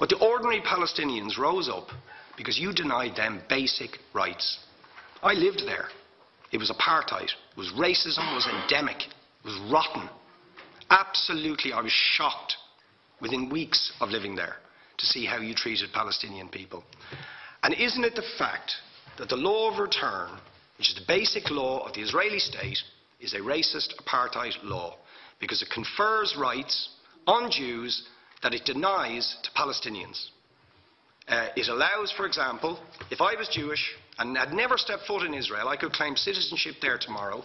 But the ordinary Palestinians rose up because you denied them basic rights. I lived there. It was apartheid. It was racism. It was endemic. It was rotten. Absolutely, I was shocked within weeks of living there to see how you treated Palestinian people. And isn't it the fact that the law of return, which is the basic law of the Israeli state, is a racist apartheid law because it confers rights on Jews that it denies to Palestinians. It allows, for example, if I was Jewish and had never stepped foot in Israel, I could claim citizenship there tomorrow,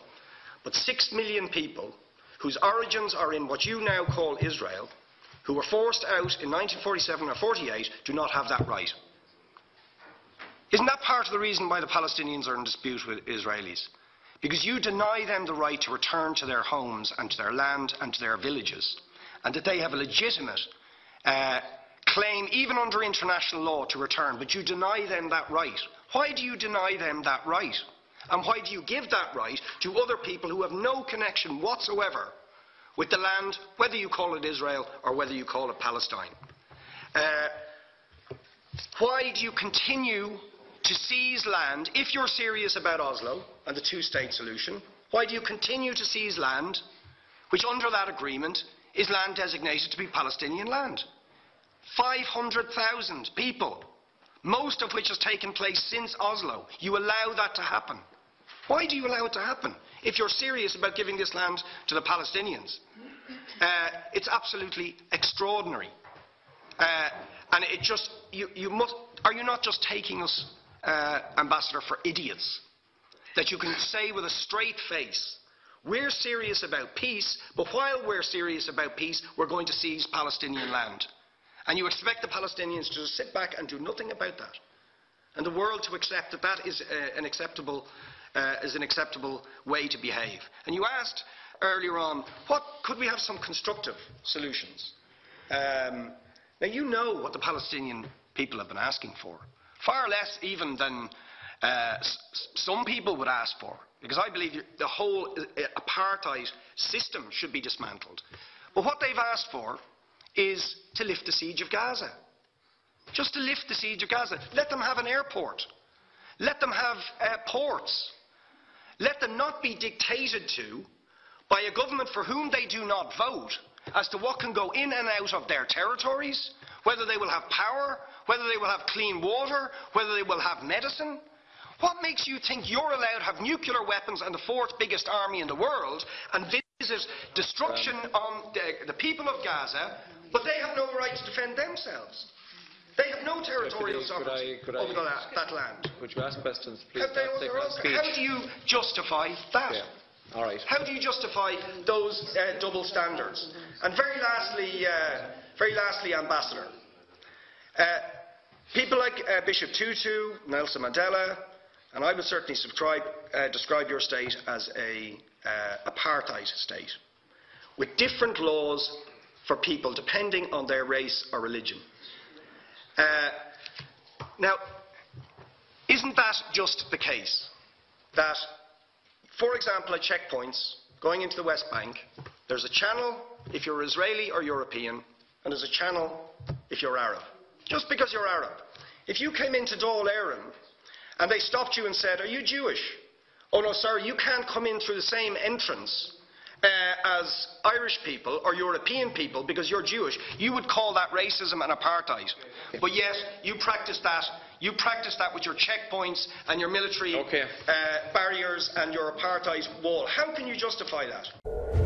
but 6 million people whose origins are in what you now call Israel, who were forced out in 1947 or 48, do not have that right. Isn't that part of the reason why the Palestinians are in dispute with Israelis? Because you deny them the right to return to their homes and to their land and to their villages, and that they have a legitimate claim, even under international law, to return, but you deny them that right. Why do you deny them that right? And why do you give that right to other people who have no connection whatsoever with the land, whether you call it Israel or whether you call it Palestine? Why do you continue to seize land, if you're serious about Oslo and the two-state solution? Why do you continue to seize land, which under that agreement is land designated to be Palestinian land? 500,000 people, most of which has taken place since Oslo. You allow that to happen. Why do you allow it to happen if you're serious about giving this land to the Palestinians? It's absolutely extraordinary. And it just, are you not just taking us, Ambassador, for idiots? That you can say with a straight face, we're serious about peace, but while we're serious about peace, we're going to seize Palestinian land. And you expect the Palestinians to just sit back and do nothing about that. And the world to accept that that is an acceptable way to behave. And you asked earlier on, could we have some constructive solutions? Now you know what the Palestinian people have been asking for. Far less even than some people would ask for. Because I believe the whole apartheid system should be dismantled. But what they've asked for is to lift the siege of Gaza. Just to lift the siege of Gaza. Let them have an airport. Let them have ports. Let them not be dictated to by a government for whom they do not vote as to what can go in and out of their territories, whether they will have power, whether they will have clean water, whether they will have medicine. What makes you think you're allowed to have nuclear weapons and the fourth biggest army in the world and visit destruction on the people of Gaza, but they have no right to defend themselves? They have no territorial sovereignty over that land. Would you ask questions, please? How do you justify that? Yeah. All right. How do you justify those double standards? And very lastly, Ambassador, people like Bishop Tutu, Nelson Mandela, and I would certainly describe your state as an apartheid state, with different laws for people depending on their race or religion. Now, isn't that just the case that, for example, at checkpoints going into the West Bank, there's a channel if you're Israeli or European, and there's a channel if you're Arab? Just because you're Arab. If you came into Dáil Éireann and they stopped you and said, "Are you Jewish?" "Oh no, sorry, you can't come in through the same entrance as Irish people or European people because you're Jewish," you would call that racism and apartheid. But yet you practice that. You practice that with your checkpoints and your military barriers and your apartheid wall. How can you justify that?